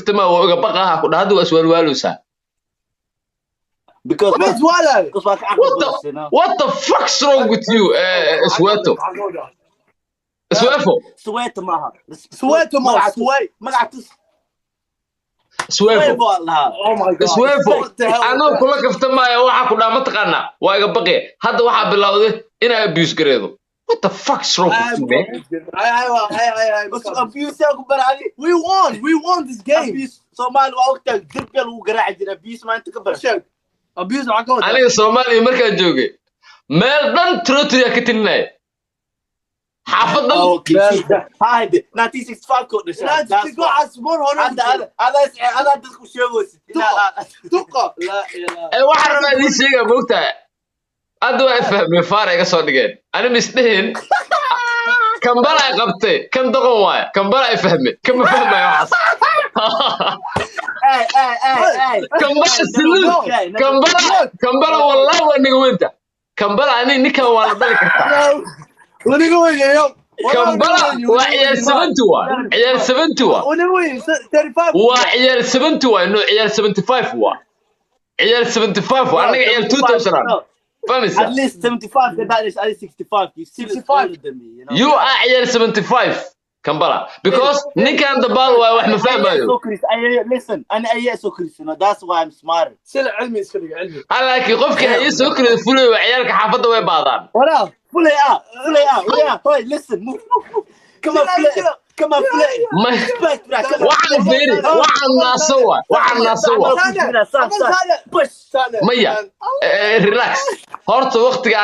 kaftama oo uga baqaha ku dhahdo aswal waalusa because what the fuck's wrong with you Sweato Sweato maaha Sweato ma magacatus Sweato oh my god Sweato ano kula kaftamaaya waxa ku dhaama taqaana waa iga baqay hadda waxa bilowday inay abuse gareedo what the fuck's wrong with you man abuse ku baradi we won this game abuse Soomaali waa waqtiga dibka lagu garaaci jiray abuse maanta ka barashay abuse waxa ka wada aniga Soomaaliya markaan joogay meel dhan trotria ka tinay xaafadan hayde 1965 ko dhashay that's what asbor hore ada dadku sheegaysid tuqa la ilaha waxa rabaa idin sheega moogta hadda waa fahmay faar iga soo dhigeen ani misdhihin kambala ay qabtay kan doqon waay kambala ay fahmay kama fahmayo waxaas kambala wallahi waa niga weynta kambala ani ninkan waa la dhali kartaa ونيجي وين كمبلا وعيال 70 عيال 70 ونيجي 35 وعيال 70 انه عيال 75 هو عيال 75 وانا عيال 2000 فهمت at least 75 that is at least 65 you still 65 than me you are عيال 75 كمبلا because نيكان دبال واحد ما فاهمه listen انا اي سكريس that's why I'm smart سل علمي اسكري علمي هلاكي قفك هي سكري فلو وعيالك حافظه way baadaan ولا فلي طيب listen move come on play waxaan fiiri waxaan naasawa maya relax horta waqtiga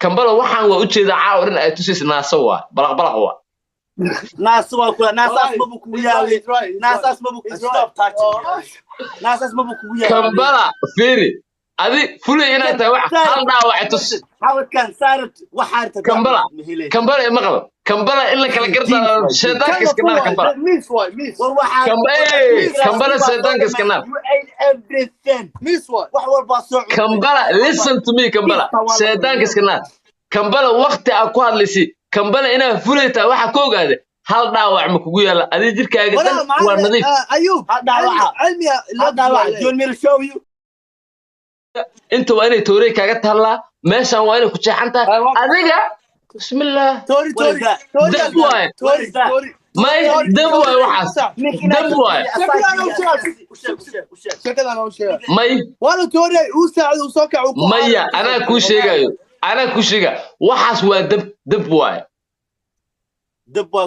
kambala waxaan waa u jeedaa caawrin ay tusis naasawa balaq waa ناسوا كلا ناساس مبو كوياوي ناساس مبو stop touching ناساس مبو كوياوي كمبلا فيري ادي فلي انا تا wax hal dhaawac tus حاول كان صارت وحارته كمبلا مقل كمبلا إلا كلا قرطة شيطانك اسكنار كمبلا كمبلا شيطانك اسكنار كمبلا listen to me كمبلا شيطانك اسكنار كمبلا وقت اكو هادليسي كمبلا انا فليتا waxa ka ogaade hal dhaawac ma kugu yaala adii jirkaaga dan waa nadiif ayub علمي لا dhaawac join me to show you انت waa inay toorey kaaga taallaa meeshan waa inay ku jeexantaa adiga bismillah توري ما دبواي وحاس دبواي شكل انا وشيء ماي وانا توري وساعد وسوكع مايا انا كو شيغايو انا كو شيغا وحاس وا دبواي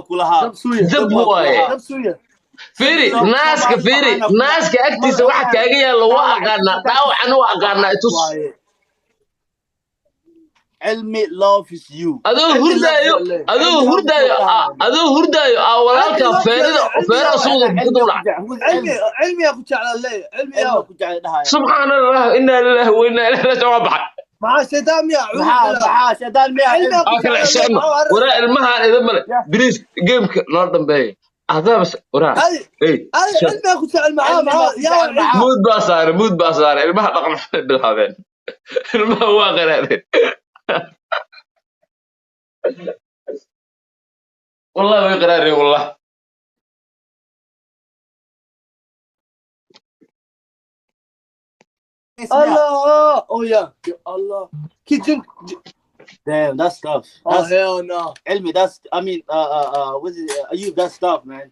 كلها دبواي فيري ناسك اكتيس waxa kaaga yaalo waa aqaana dhaawacna waa aqaana itus علمي love is you adoo hurdaayo walaalka feerada suuqa ku dulac علمي اكو جعل لي علمي اكو جعل دهاي سبحان الله إنا لله وإنا إليه راجعون بحق مع شيطان يا مع شيطان يا اكل عشان وراء المها اذا مل بريس جيمك لوردن باي هذا بس وراء اي علمي اكو جعل معاه يا مود باصار المها رقم بالهذين المها هو غير هذين والله ويقراري والله Allah, oh yeah, Allah. Damn, that's tough. Oh hell no. Elmi, that's I mean, what's it? Ayub, that's tough, man.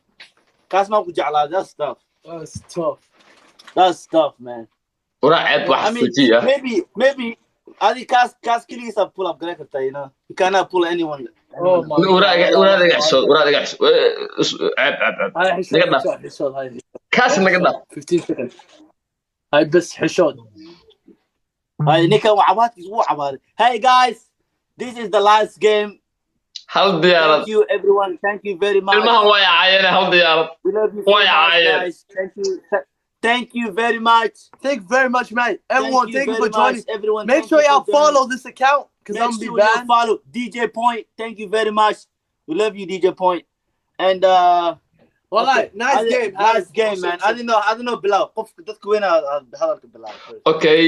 Kasma kujala, that's tough. That's tough. That's tough, man. وراعد واحد فتية. Maybe. Ali Kas killing is a pull up Grekata, you know. You cannot pull anyone. Oh my. وراعد قحصل. عب. كاس نقدر. 15 seconds. هاي بس حشود. هاي نيكا وعبات اسبوع عباد. Hey guys, this is the last game. هل ديارة. Thank you everyone. Thank you very much. المهم ويا عينه هل ديارة. We love you so much, guys. Thank you very much. Thank you very much, mate. Everyone, thank you for joining. Everyone, make sure y'all follow this account because I'm gonna be banned. Follow DJ Point. Thank you very much. We love you, DJ Point. And well, okay. Nice game, man. I don't know below. Okay.